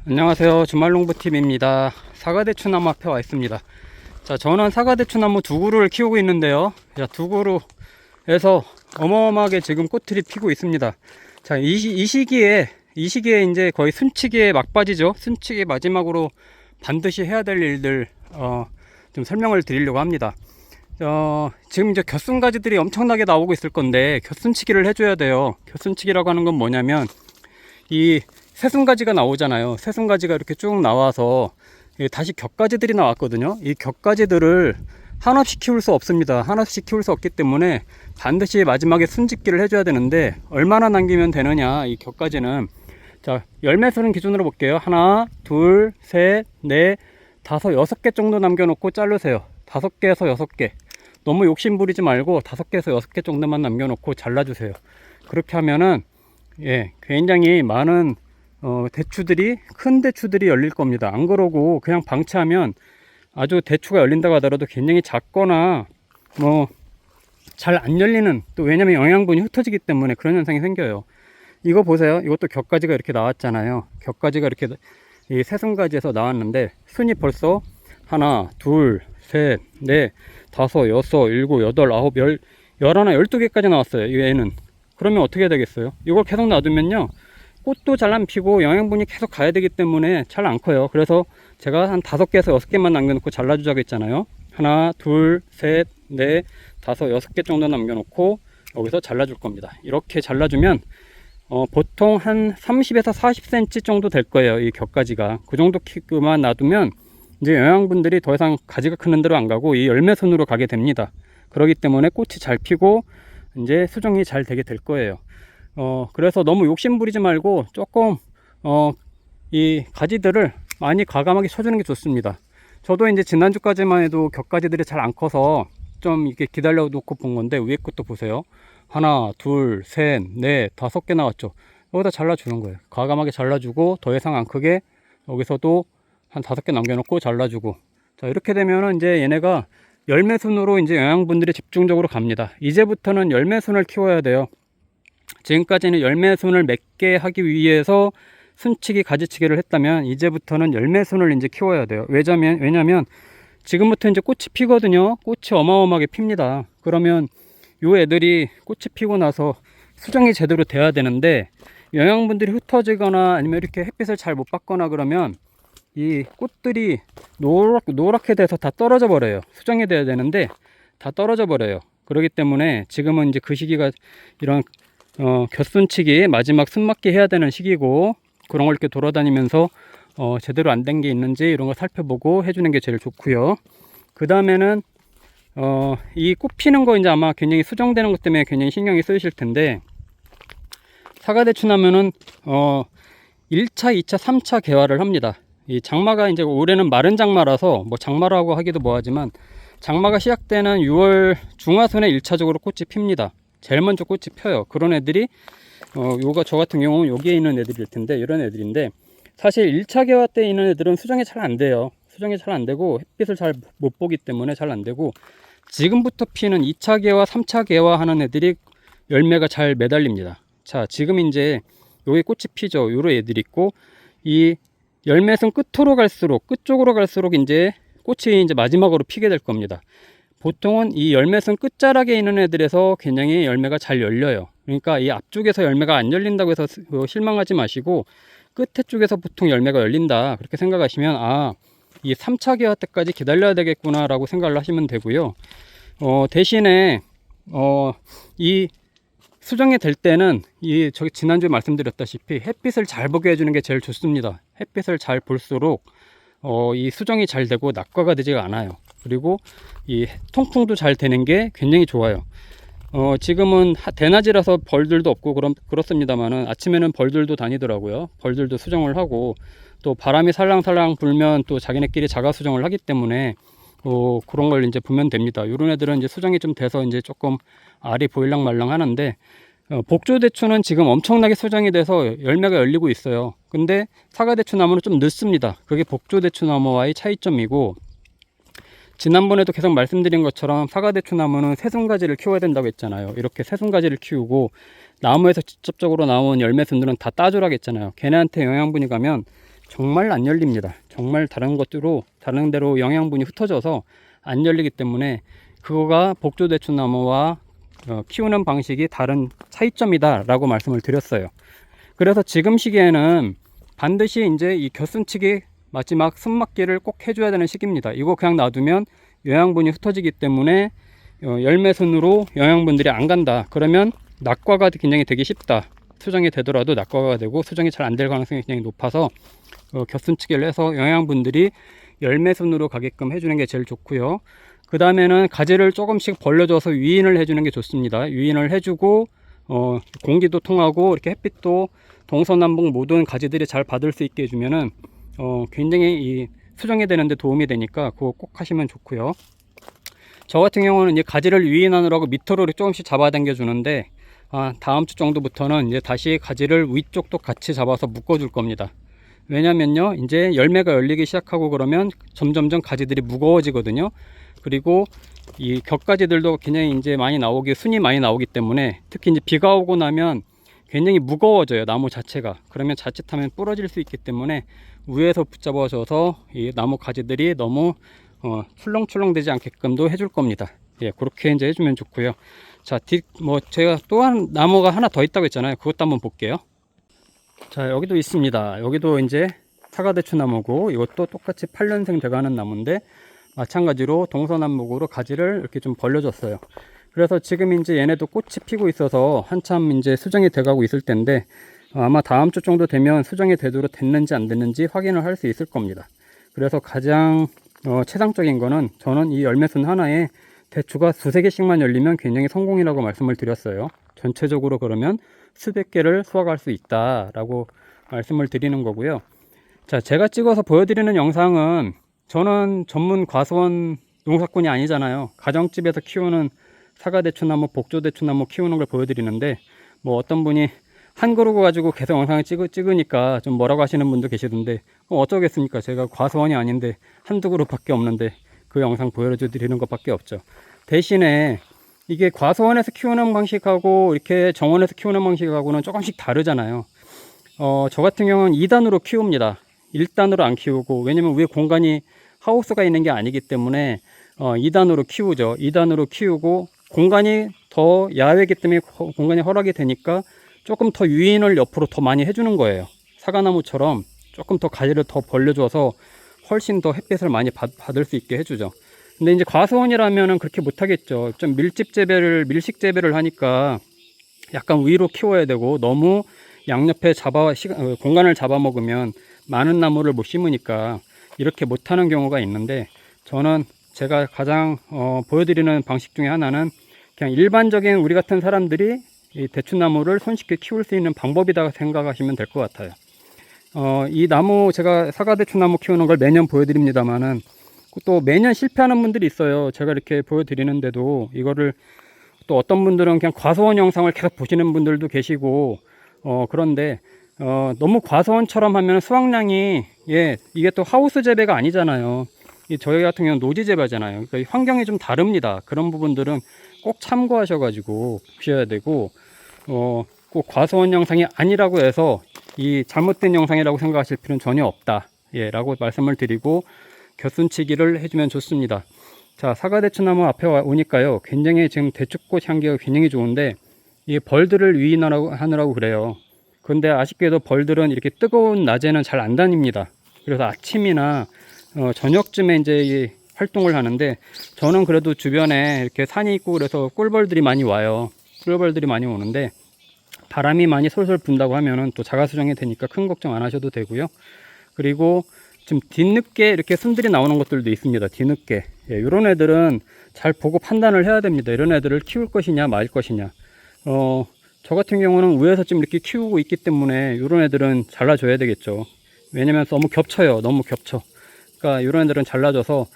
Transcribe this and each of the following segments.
안녕하세요, 주말농부TV입니다. 사과대추나무 앞에 와 있습니다. 자, 저는 사과대추나무 두 그루를 키우고 있는데요. 자, 두 그루에서 어마어마하게 지금 꽃들이 피고 있습니다. 자, 이 시기에 이제 거의 순치기의 막바지죠. 순치기 마지막으로 반드시 해야 될 일들 좀 설명을 드리려고 합니다. 지금 이제 곁순가지들이 엄청나게 나오고 있을 건데 곁순치기를 해줘야 돼요. 곁순치기라고 하는 건 뭐냐면 이 새순가지가 나오잖아요. 새순가지가 이렇게 쭉 나와서 다시 격가지들이 나왔거든요. 이 격가지들을 한없이 키울 수 없습니다. 한없이 키울 수 없기 때문에 반드시 마지막에 순짓기를 해줘야 되는데, 얼마나 남기면 되느냐, 이 격가지는. 자, 열매수는 기준으로 볼게요. 하나, 둘, 셋, 넷, 다섯, 6개 정도 남겨놓고 자르세요. 5개에서 6개. 너무 욕심 부리지 말고 5개에서 6개 정도만 남겨놓고 잘라주세요. 그렇게 하면은 굉장히 많은 대추들이, 큰 대추들이 열릴 겁니다. 안 그러고 그냥 방치하면 아주 대추가 열린다고 하더라도 굉장히 작거나 잘 안 열리는, 또 왜냐면 영양분이 흩어지기 때문에 그런 현상이 생겨요. 이거 보세요. 이것도 격가지가 이렇게 나왔잖아요. 격가지가 이렇게 이 새순가지에서 나왔는데 순이 벌써 하나, 둘, 셋, 넷, 다섯, 여섯, 일곱, 여덟, 아홉, 열, 11, 12개까지 나왔어요. 이 애는. 그러면 어떻게 되겠어요? 이걸 계속 놔두면요, 꽃도 잘 안 피고 영양분이 계속 가야 되기 때문에 잘 안 커요. 그래서 제가 한 5개에서 6개만 남겨놓고 잘라주자고 했잖아요. 하나, 둘, 셋, 넷, 다섯, 6개 정도 남겨놓고 여기서 잘라줄 겁니다. 이렇게 잘라주면 보통 한 30에서 40cm 정도 될 거예요. 이 격가지가. 그 정도 키만 놔두면 이제 영양분들이 더 이상 가지가 크는 대로 안 가고 이 열매순으로 가게 됩니다. 그렇기 때문에 꽃이 잘 피고 이제 수정이 잘 되게 될 거예요. 그래서 너무 욕심 부리지 말고 조금 이 가지들을 많이 과감하게 쳐주는 게 좋습니다. 저도 이제 지난주까지만 해도 격가지들이 잘 안 커서 좀 이렇게 기다려 놓고 본 건데, 위에 것도 보세요. 하나, 둘, 셋, 넷, 5개 나왔죠. 여기다 잘라주는 거예요. 과감하게 잘라주고 더 이상 안 크게 여기서도 한 5개 남겨놓고 잘라주고. 자, 이렇게 되면은 이제 얘네가 열매순으로 이제 영양분들이 집중적으로 갑니다. 이제부터는 열매순을 키워야 돼요. 지금까지는 열매순을 맺게 하기 위해서 순치기, 가지치기를 했다면 이제부터는 열매순을 이제 키워야 돼요. 왜냐면 지금부터 이제 꽃이 피거든요. 꽃이 어마어마하게 핍니다. 그러면 요 애들이 꽃이 피고 나서 수정이 제대로 돼야 되는데, 영양분들이 흩어지거나 아니면 이렇게 햇빛을 잘 못 받거나 그러면 이 꽃들이 노랗게 돼서 다 떨어져 버려요. 수정이 돼야 되는데 다 떨어져 버려요. 그렇기 때문에 지금은 이제 그 시기가 이런 곁순치기, 마지막 순맞기 해야 되는 시기고, 그런 걸 이렇게 돌아다니면서 제대로 안 된 게 있는지 이런 거 살펴보고 해주는 게 제일 좋고요. 그 다음에는 이 꽃 피는 거 이제 아마 굉장히 수정되는 것 때문에 굉장히 신경이 쓰이실 텐데, 사과대추나무는 1차, 2차, 3차 개화를 합니다. 이 장마가 이제 올해는 마른 장마라서 뭐 장마라고 하기도 뭐하지만, 장마가 시작되는 6월 중하순에 1차적으로 꽃이 핍니다. 제일 먼저 꽃이 펴요. 그런 애들이 요가 저 같은 경우는 여기에 있는 애들일 텐데, 이런 애들인데, 사실 1차 개화 때 있는 애들은 수정이 잘 안 돼요. 수정이 잘 안 되고 햇빛을 잘 못 보기 때문에 잘 안 되고, 지금부터 피는 2차 개화, 3차 개화 하는 애들이 열매가 잘 매달립니다. 자, 지금 이제 여기 꽃이 피죠. 요런 애들이 있고, 이 열매순 끝으로 갈수록, 끝쪽으로 갈수록 이제 꽃이 이제 마지막으로 피게 될 겁니다. 보통은 이 열매순 끝자락에 있는 애들에서 굉장히 열매가 잘 열려요. 그러니까 이 앞쪽에서 열매가 안 열린다고 해서 실망하지 마시고, 끝에 쪽에서 보통 열매가 열린다, 그렇게 생각하시면 이 3차 개화 때까지 기다려야 되겠구나 라고 생각을 하시면 되고요. 대신에 이 수정이 될 때는 저기 지난주에 말씀드렸다시피 햇빛을 잘 보게 해주는 게 제일 좋습니다. 햇빛을 잘 볼수록 이 수정이 잘 되고 낙과가 되지가 않아요. 그리고 이 통풍도 잘 되는 게 굉장히 좋아요. 지금은 대낮이라서 벌들도 없고 그렇습니다만은 아침에는 벌들도 다니더라고요. 벌들도 수정을 하고, 또 바람이 살랑살랑 불면 또 자기네끼리 자가 수정을 하기 때문에 그런 걸 이제 보면 됩니다. 이런 애들은 이제 수정이 좀 돼서 이제 조금 알이 보일랑 말랑 하는데, 복조대추는 지금 엄청나게 수정이 돼서 열매가 열리고 있어요. 근데 사과대추나무는 좀 늦습니다. 그게 복조대추나무와의 차이점이고, 지난번에도 계속 말씀드린 것처럼 사과대추나무는 새순가지를 키워야 된다고 했잖아요. 이렇게 새순가지를 키우고 나무에서 직접적으로 나온 열매순들은 다 따주라고 했잖아요. 걔네한테 영양분이 가면 정말 안 열립니다. 정말 다른 데로 영양분이 흩어져서 안 열리기 때문에 그거가 복조대추나무와 키우는 방식이 다른 차이점이다 라고 말씀을 드렸어요. 그래서 지금 시기에는 반드시 이제 이 겨순치기 마지막 숨막기를 꼭 해줘야 되는 시기입니다. 이거 그냥 놔두면 영양분이 흩어지기 때문에 열매순으로 영양분들이 안 간다. 그러면 낙과가 굉장히 되기 쉽다. 수정이 되더라도 낙과가 되고 수정이 잘 안 될 가능성이 굉장히 높아서 겨순치기를 해서 영양분들이 열매순으로 가게끔 해주는 게 제일 좋고요. 그 다음에는 가지를 조금씩 벌려줘서 유인을 해주는 게 좋습니다. 유인을 해주고 공기도 통하고 이렇게 햇빛도 동서남북 모든 가지들이 잘 받을 수 있게 해주면은 굉장히 이 수정이 되는데 도움이 되니까 그거 꼭 하시면 좋고요. 저 같은 경우는 이제 가지를 유인하느라고 밑으로 조금씩 잡아당겨 주는데 다음 주 정도부터는 이제 다시 가지를 위쪽도 같이 잡아서 묶어 줄 겁니다. 왜냐면요, 이제 열매가 열리기 시작하고 그러면 점점점 가지들이 무거워지거든요. 그리고 이 격가지들도 굉장히 이제 순이 많이 나오기 때문에 특히 이제 비가 오고 나면 굉장히 무거워져요, 나무 자체가. 그러면 자칫하면 부러질 수 있기 때문에 위에서 붙잡아줘서 이 나무 가지들이 너무 출렁출렁 되지 않게끔도 해줄 겁니다. 예, 그렇게 이제 해주면 좋고요. 자, 제가 또 나무가 하나 더 있다고 했잖아요. 그것도 한번 볼게요. 자, 여기도 있습니다. 여기도 이제 사과대추 나무고 이것도 똑같이 8년생 돼가는 나무인데 마찬가지로 동서남북으로 가지를 이렇게 좀 벌려줬어요. 그래서 지금 이제 얘네도 꽃이 피고 있어서 한참 이제 수정이 돼가고 있을 텐데 아마 다음 주 정도 되면 수정이 되도록 됐는지 안 됐는지 확인을 할 수 있을 겁니다. 그래서 가장 최상적인 거는 저는 이 열매순 하나에 대추가 두세 개씩만 열리면 굉장히 성공이라고 말씀을 드렸어요. 전체적으로 그러면 수백 개를 수확할 수 있다라고 말씀을 드리는 거고요. 자, 제가 찍어서 보여드리는 영상은 저는 전문 과수원 농사꾼이 아니잖아요. 가정집에서 키우는 사과대추나무, 복조대추나무 키우는 걸 보여드리는데 뭐 어떤 분이 한 그루고 가지고 계속 영상을 찍으니까 좀 뭐라고 하시는 분도 계시던데 어쩌겠습니까? 제가 과수원이 아닌데 한두 그루밖에 없는데 그 영상 보여드리는 것밖에 없죠. 대신에 이게 과수원에서 키우는 방식하고 이렇게 정원에서 키우는 방식하고는 조금씩 다르잖아요. 저 같은 경우는 2단으로 키웁니다. 1단으로 안 키우고, 왜냐면 위에 공간이 하우스가 있는 게 아니기 때문에 2단으로 키우죠. 2단으로 키우고 공간이 더 야외이기 때문에 공간이 허락이 되니까 조금 더 유인을 옆으로 더 많이 해주는 거예요. 사과나무처럼 조금 더 가지를 더 벌려줘서 훨씬 더 햇빛을 많이 받을 수 있게 해주죠. 근데 이제 과수원이라면은 그렇게 못하겠죠. 좀 밀식 재배를 하니까 약간 위로 키워야 되고 너무 양옆에 공간을 잡아먹으면 많은 나무를 못 심으니까 이렇게 못하는 경우가 있는데 저는 제가 가장 보여드리는 방식 중에 하나는 그냥 일반적인 우리 같은 사람들이 이 대추나무를 손쉽게 키울 수 있는 방법이다 생각하시면 될 것 같아요. 이 나무 제가 사과대추나무 키우는 걸 매년 보여드립니다만은 또 매년 실패하는 분들이 있어요. 제가 이렇게 보여드리는데도 이거를 또 어떤 분들은 그냥 과수원 영상을 계속 보시는 분들도 계시고 그런데 너무 과수원처럼 하면 수확량이 이게 또 하우스 재배가 아니잖아요. 저희 같은 경우는 노지 재배잖아요. 그러니까 환경이 좀 다릅니다. 그런 부분들은 꼭 참고하셔가지고 보셔야 되고 꼭 과수원 영상이 아니라고 해서 이 잘못된 영상이라고 생각하실 필요는 전혀 없다. 라고 말씀을 드리고 겨순치기를 해주면 좋습니다. 자, 사과대추나무 앞에 오니까요. 굉장히 지금 대추꽃 향기가 굉장히 좋은데 이 벌들을 유인하느라고 그래요. 근데 아쉽게도 벌들은 이렇게 뜨거운 낮에는 잘 안 다닙니다. 그래서 아침이나 저녁쯤에 이제 활동을 하는데 저는 그래도 주변에 이렇게 산이 있고 그래서 꿀벌들이 많이 와요. 꿀벌들이 많이 오는데 바람이 많이 솔솔 분다고 하면은 또 자가수정이 되니까 큰 걱정 안 하셔도 되고요. 그리고 좀 뒤늦게 이렇게 순들이 나오는 것들도 있습니다. 뒤늦게. 이런 애들은 잘 보고 판단을 해야 됩니다. 이런 애들을 키울 것이냐 말 것이냐. 저 같은 경우는 위에서 좀 이렇게 키우고 있기 때문에 이런 애들은 잘라줘야 되겠죠. 왜냐면 너무 겹쳐요. 너무 겹쳐. 그러니까 이런 애들은 잘라줘서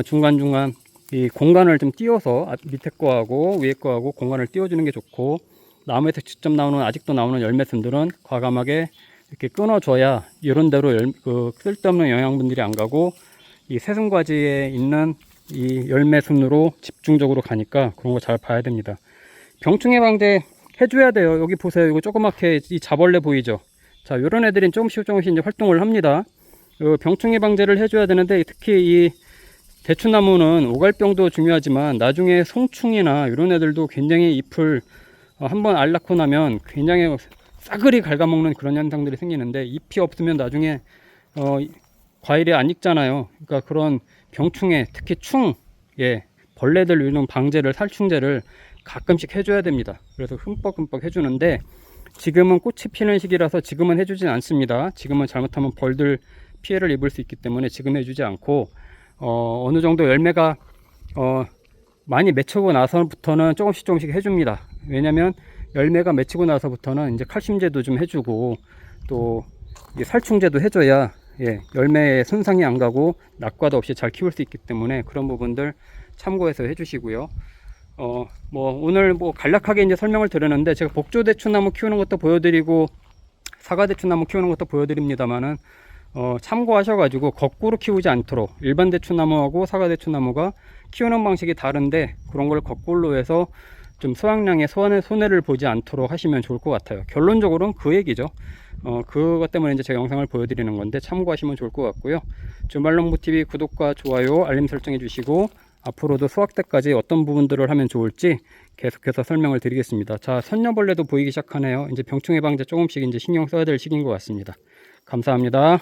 중간중간 이 공간을 좀 띄워서 밑에 거하고 위에 거하고 공간을 띄워주는 게 좋고, 나무에서 직접 나오는 아직도 나오는 열매순들은 과감하게 이렇게 끊어줘야 이런 데로 쓸데없는 영양분들이 안 가고 이 새순과지에 있는 이 열매순으로 집중적으로 가니까 그런 거 잘 봐야 됩니다. 병충해 방제 해줘야 돼요. 여기 보세요. 이거 조그맣게 이 자벌레 보이죠? 자, 이런 애들이 조금씩 이제 활동을 합니다. 병충 해방제를 해줘야 되는데, 특히 이 대추나무는 오갈병도 중요하지만 나중에 송충이나 이런 애들도 굉장히 잎을 한번 알 낳고 나면 굉장히 싸그리 갉아먹는 그런 현상들이 생기는데, 잎이 없으면 나중에 과일이 안 익잖아요. 그러니까 그런 병충해, 특히 벌레들 이런 방제를, 살충제를 가끔씩 해줘야 됩니다. 그래서 흠뻑흠뻑 해주는데, 지금은 꽃이 피는 시기라서 지금은 해주진 않습니다. 지금은 잘못하면 벌들 피해를 입을 수 있기 때문에 지금 해주지 않고, 어느 정도 열매가 많이 맺히고 나서부터는 조금씩 해줍니다. 왜냐면 열매가 맺히고 나서부터는 이제 칼슘제도 좀 해주고, 또 살충제도 해줘야 열매에 손상이 안 가고 낙과도 없이 잘 키울 수 있기 때문에 그런 부분들 참고해서 해주시고요. 오늘 간략하게 이제 설명을 드렸는데, 제가 복조대추나무 키우는 것도 보여드리고 사과대추나무 키우는 것도 보여드립니다만은, 참고하셔가지고 거꾸로 키우지 않도록, 일반 대추나무하고 사과대추나무가 키우는 방식이 다른데 그런 걸 거꾸로 해서 좀 수확량에 손해를 보지 않도록 하시면 좋을 것 같아요. 결론적으로는 그 얘기죠. 그것 때문에 이제 제가 영상을 보여드리는 건데 참고하시면 좋을 것 같고요. 주말농부TV 구독과 좋아요, 알림 설정해 주시고, 앞으로도 수확 때까지 어떤 부분들을 하면 좋을지 계속해서 설명을 드리겠습니다. 자, 선녀벌레도 보이기 시작하네요. 이제 병충해 방제 조금씩 이제 신경 써야 될 시기인 것 같습니다. 감사합니다.